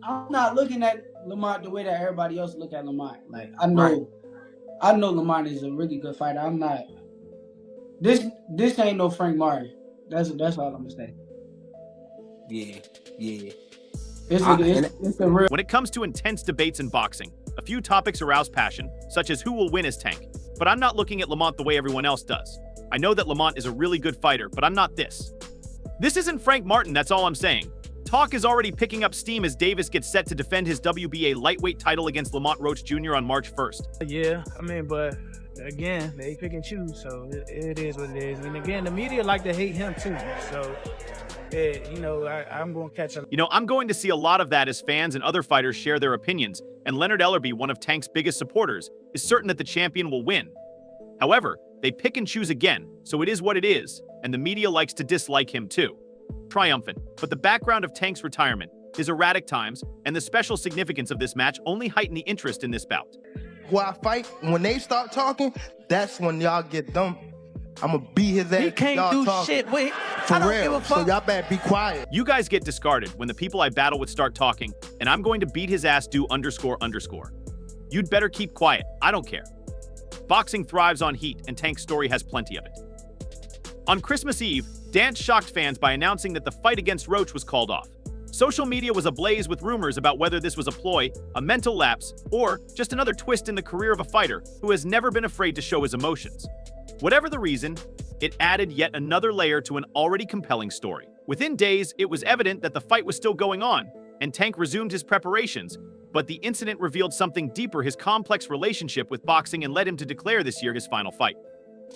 I'm not looking at Lamont the way that everybody else look at Lamont. Like Right. I know Lamont is a really good fighter. I'm not. This ain't no Frank Martin. That's all I'm gonna say. Yeah, yeah. It's a real. When it comes to intense debates in boxing, a few topics arouse passion, such as who will win as Tank. But I'm not looking at Lamont the way everyone else does. I know that Lamont is a really good fighter, but I'm not this. This isn't Frank Martin, that's all I'm saying. Talk is already picking up steam as Davis gets set to defend his WBA lightweight title against Lamont Roach Jr. on March 1st. Yeah, I mean, but again, they pick and choose, so it is what it is. And again, the media like to hate him too, so I'm going to catch him. I'm going to see a lot of that as fans and other fighters share their opinions, and Leonard Ellerbe, one of Tank's biggest supporters, is certain that the champion will win. However, they pick and choose again, so it is what it is, and the media likes to dislike him too. Triumphant, but the background of Tank's retirement, his erratic times, and the special significance of this match only heighten the interest in this bout. Who I fight, when they start talking, that's when y'all get dumb. I'm gonna beat his ass. He can't do shit. Wait, for real. So y'all better be quiet. You guys get discarded when the people I battle with start talking, and I'm going to beat his ass do __. You'd better keep quiet. I don't care. Boxing thrives on heat, and Tank's story has plenty of it. On Christmas Eve, Dance shocked fans by announcing that the fight against Roach was called off. Social media was ablaze with rumors about whether this was a ploy, a mental lapse, or just another twist in the career of a fighter who has never been afraid to show his emotions. Whatever the reason, it added yet another layer to an already compelling story. Within days, it was evident that the fight was still going on, and Tank resumed his preparations, but the incident revealed something deeper: his complex relationship with boxing, and led him to declare this year his final fight.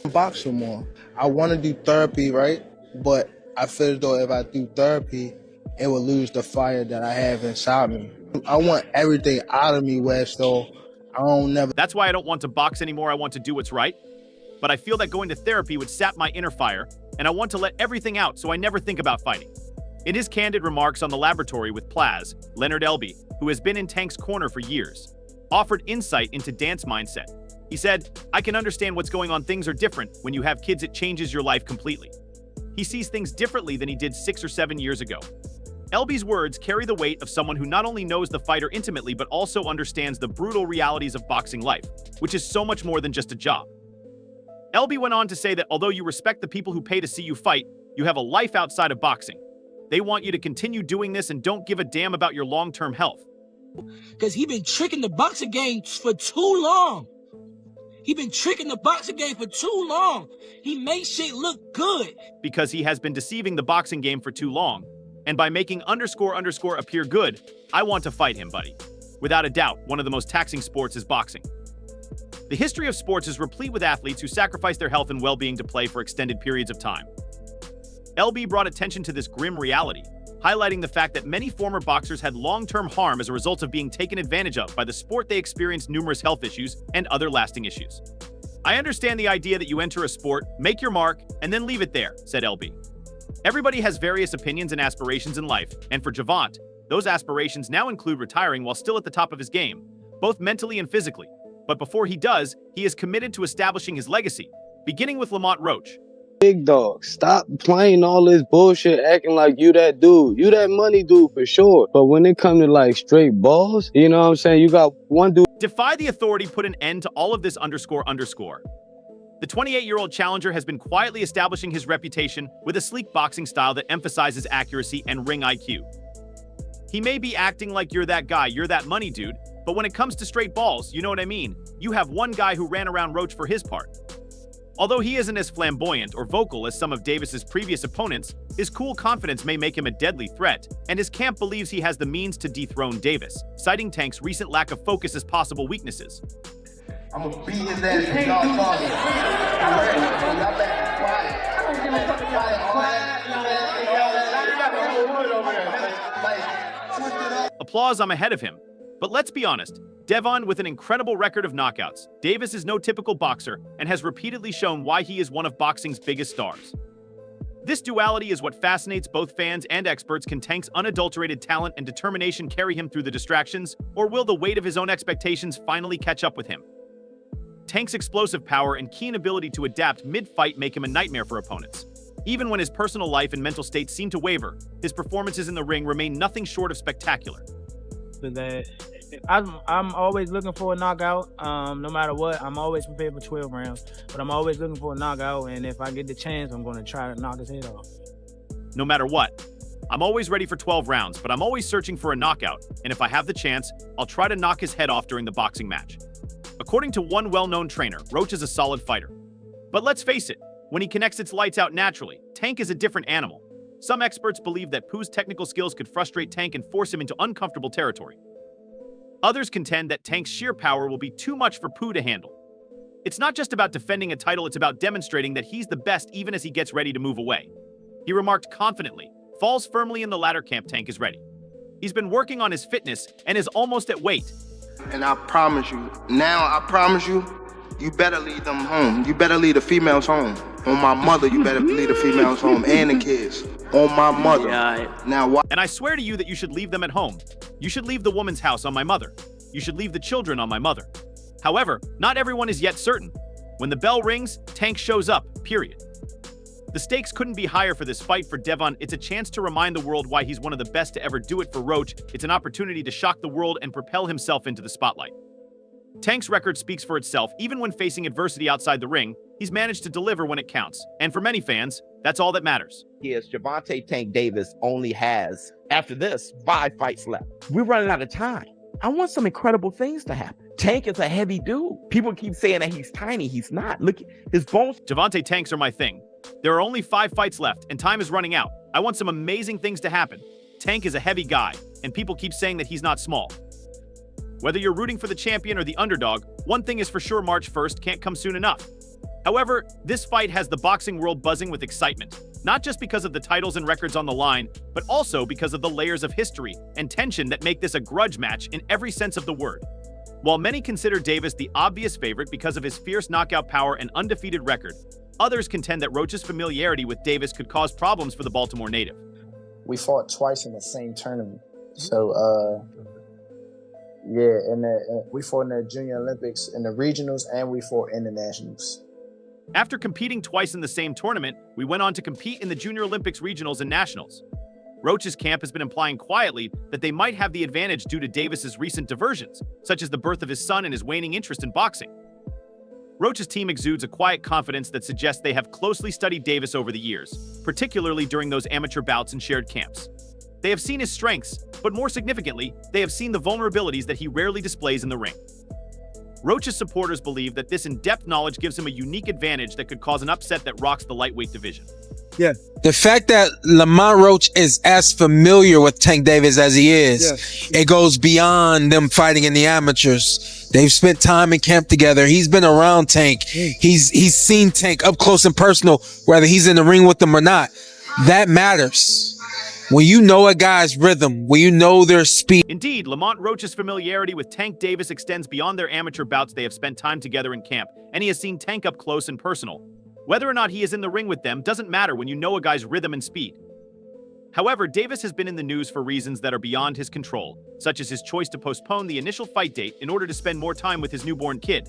Boxing more. I want to do therapy, right? But I feel as though if I do therapy, it will lose the fire that I have inside me. I want everything out of me, West, so I don't never... That's why I don't want to box anymore. I want to do what's right. But I feel that going to therapy would sap my inner fire, and I want to let everything out so I never think about fighting. In his candid remarks on the laboratory with Plaz, Leonard Ellerbe, who has been in Tank's corner for years, offered insight into Dance mindset. He said, "I can understand what's going on. Things are different. When you have kids, it changes your life completely." He sees things differently than he did 6 or 7 years ago. Elby's words carry the weight of someone who not only knows the fighter intimately but also understands the brutal realities of boxing life, which is so much more than just a job. Elby went on to say that although you respect the people who pay to see you fight, you have a life outside of boxing. They want you to continue doing this and don't give a damn about your long-term health. Because he been tricking the boxing game for too long. He been tricking the boxing game for too long. He makes shit look good. Because he has been deceiving the boxing game for too long. And by making __ appear good, I want to fight him, buddy. Without a doubt, one of the most taxing sports is boxing. The history of sports is replete with athletes who sacrifice their health and well-being to play for extended periods of time. LB brought attention to this grim reality, highlighting the fact that many former boxers had long-term harm as a result of being taken advantage of by the sport. They experienced numerous health issues and other lasting issues. "I understand the idea that you enter a sport, make your mark, and then leave it there," said LB. Everybody has various opinions and aspirations in life, and for Gervonta, those aspirations now include retiring while still at the top of his game, both mentally and physically. But before he does, he is committed to establishing his legacy, beginning with Lamont Roach. Big dog, stop playing all this bullshit, acting like you that dude. You that money dude for sure. But when it comes to like straight balls, you know what I'm saying? You got one dude. Defy the authority put an end to all of this __. The 28-year-old challenger has been quietly establishing his reputation with a sleek boxing style that emphasizes accuracy and ring IQ. He may be acting like you're that guy, you're that money dude, but when it comes to straight balls, you know what I mean? You have one guy who ran around Roach for his part. Although he isn't as flamboyant or vocal as some of Davis's previous opponents, his cool confidence may make him a deadly threat, and his camp believes he has the means to dethrone Davis, citing Tank's recent lack of focus as possible weaknesses. I'm gonna beat his ass if y'all talking. Y'all better be quiet. I don't give a fuck about it. Applause, I'm ahead of him. But let's be honest, Devon, with an incredible record of knockouts, Davis is no typical boxer and has repeatedly shown why he is one of boxing's biggest stars. This duality is what fascinates both fans and experts. Can Tank's unadulterated talent and determination carry him through the distractions, or will the weight of his own expectations finally catch up with him? Tank's explosive power and keen ability to adapt mid-fight make him a nightmare for opponents. Even when his personal life and mental state seem to waver, his performances in the ring remain nothing short of spectacular. is that I'm always looking for a knockout. No matter what, I'm always prepared for 12 rounds. But I'm always looking for a knockout, and if I get the chance, I'm going to try to knock his head off. No matter what, I'm always ready for 12 rounds, but I'm always searching for a knockout, and if I have the chance, I'll try to knock his head off during the boxing match. According to one well-known trainer, Roach is a solid fighter. But let's face it, when he connects its lights out naturally, Tank is a different animal. Some experts believe that Pooh's technical skills could frustrate Tank and force him into uncomfortable territory. Others contend that Tank's sheer power will be too much for Pooh to handle. It's not just about defending a title, it's about demonstrating that he's the best even as he gets ready to move away. He remarked confidently, "Falls firmly in the ladder camp, Tank is ready." He's been working on his fitness and is almost at weight. And I promise you, you better leave them home. You better leave the females home. On my mother, you better leave the females home and the kids. On my mother. Now why? And I swear to you that you should leave them at home. You should leave the woman's house on my mother. You should leave the children on my mother. However, not everyone is yet certain. When the bell rings, Tank shows up, period. The stakes couldn't be higher for this fight for Devon. It's a chance to remind the world why he's one of the best to ever do it. For Roach, it's an opportunity to shock the world and propel himself into the spotlight. Tank's record speaks for itself. Even when facing adversity outside the ring, he's managed to deliver when it counts. And for many fans, that's all that matters. Yes, Gervonta Tank Davis only has, after this, 5 fights left. We're running out of time. I want some incredible things to happen. Tank is a heavy dude. People keep saying that he's tiny. He's not. Look, his bones. Gervonta Tanks are my thing. There are only 5 fights left, and time is running out. I want some amazing things to happen. Tank is a heavy guy, and people keep saying that he's not small. Whether you're rooting for the champion or the underdog, one thing is for sure: March 1st can't come soon enough. However, this fight has the boxing world buzzing with excitement, not just because of the titles and records on the line, but also because of the layers of history and tension that make this a grudge match in every sense of the word. While many consider Davis the obvious favorite because of his fierce knockout power and undefeated record, others contend that Roach's familiarity with Davis could cause problems for the Baltimore native. We fought twice in the same tournament. So, yeah, we fought in the Junior Olympics, in the regionals, and we fought in the nationals. After competing twice in the same tournament, we went on to compete in the Junior Olympics regionals and nationals. Roach's camp has been implying quietly that they might have the advantage due to Davis's recent diversions, such as the birth of his son and his waning interest in boxing. Roach's team exudes a quiet confidence that suggests they have closely studied Davis over the years, particularly during those amateur bouts and shared camps. They have seen his strengths, but more significantly, they have seen the vulnerabilities that he rarely displays in the ring. Roach's supporters believe that this in-depth knowledge gives him a unique advantage that could cause an upset that rocks the lightweight division. Yeah. The fact that Lamont Roach is as familiar with Tank Davis as he is, it goes beyond them fighting in the amateurs. They've spent time in camp together. He's been around Tank. He's seen Tank up close and personal, whether he's in the ring with them or not. That matters. When you know a guy's rhythm, when you know their speed. Indeed, Lamont Roach's familiarity with Tank Davis extends beyond their amateur bouts. They have spent time together in camp, and he has seen Tank up close and personal. Whether or not he is in the ring with them doesn't matter when you know a guy's rhythm and speed. However, Davis has been in the news for reasons that are beyond his control, such as his choice to postpone the initial fight date in order to spend more time with his newborn kid.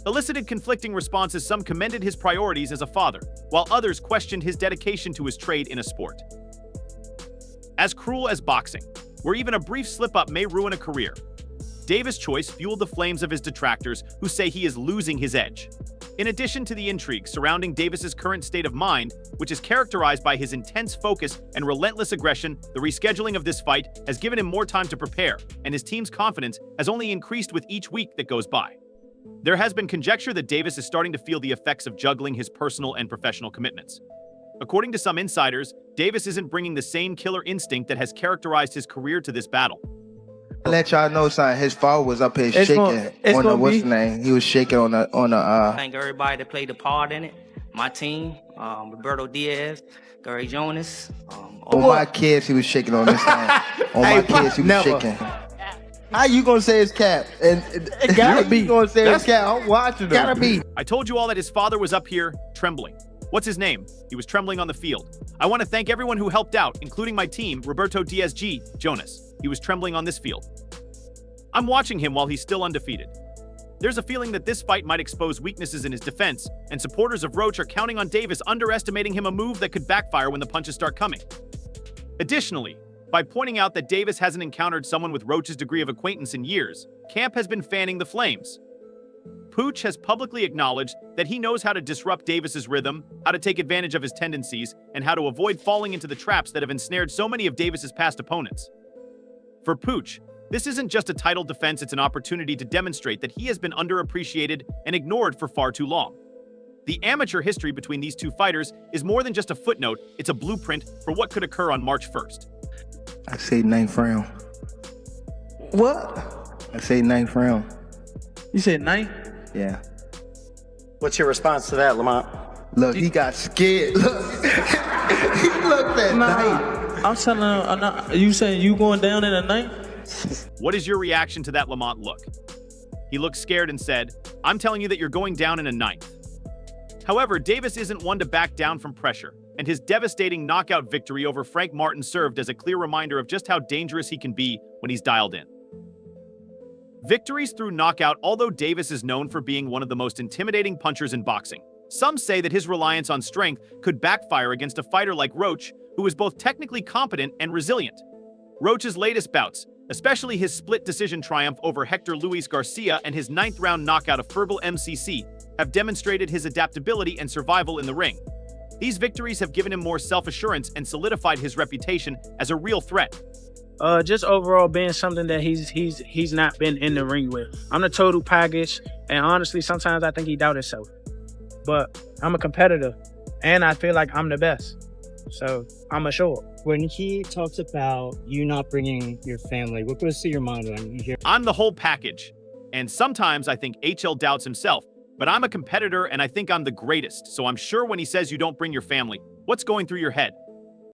Elicited conflicting responses. Some commended his priorities as a father, while others questioned his dedication to his trade in a sport as cruel as boxing, where even a brief slip-up may ruin a career. Davis' choice fueled the flames of his detractors, who say he is losing his edge. In addition to the intrigue surrounding Davis's current state of mind, which is characterized by his intense focus and relentless aggression, the rescheduling of this fight has given him more time to prepare, and his team's confidence has only increased with each week that goes by. There has been conjecture that Davis is starting to feel the effects of juggling his personal and professional commitments. According to some insiders, Davis isn't bringing the same killer instinct that has characterized his career to this battle. Let y'all know something. His father was up here shaking on the what's the name? He was shaking on the Thank everybody that played a part in it. My team, Roberto Diaz, Gary Jonas. On my kids, he was shaking on this thing. On my kids, he was shaking. How you gonna say his cap? And it gotta be. You gonna say his cap? I'm watching it. Gotta be. I told you all that his father was up here trembling. What's his name? He was trembling on the field. I want to thank everyone who helped out, including my team, Roberto Diaz G. Jonas. He was trembling on this field. I'm watching him while he's still undefeated. There's a feeling that this fight might expose weaknesses in his defense, and supporters of Roach are counting on Davis underestimating him, a move that could backfire when the punches start coming. Additionally, By pointing out that Davis hasn't encountered someone with Roach's degree of acquaintance in years, Camp has been fanning the flames. Pooch has publicly acknowledged that he knows how to disrupt Davis's rhythm, how to take advantage of his tendencies, and how to avoid falling into the traps that have ensnared so many of Davis's past opponents. For Pooch, this isn't just a title defense, it's an opportunity to demonstrate that he has been underappreciated and ignored for far too long. The amateur history between these two fighters is more than just a footnote, it's a blueprint for what could occur on March 1st. I say 9th round. What? I say 9th round. You said 9? Yeah. What's your response to that, Lamont? Look, he got scared. Look. He looked at night. I'm telling him, you saying you going down in a night? What is your reaction to that Lamont look? He looked scared and said, I'm telling you that you're going down in a 9th. However, Davis isn't one to back down from pressure, and his devastating knockout victory over Frank Martin served as a clear reminder of just how dangerous he can be when he's dialed in. Victories through knockout. Although Davis is known for being one of the most intimidating punchers in boxing, some say that his reliance on strength could backfire against a fighter like Roach, who is both technically competent and resilient. Roach's latest bouts, especially his split decision triumph over Hector Luis Garcia and his 9th round knockout of Fergal MCC, have demonstrated his adaptability and survival in the ring. These victories have given him more self-assurance and solidified his reputation as a real threat. Just overall being something that he's not been in the ring with. I'm the total package, and honestly, sometimes I think he doubts himself. But I'm a competitor, and I feel like I'm the best. So I'm assured. When he talks about you not bringing your family, what goes through your mind when you hear? I'm the whole package, and sometimes I think HL doubts himself, but I'm a competitor and I think I'm the greatest, so I'm sure when he says you don't bring your family, what's going through your head?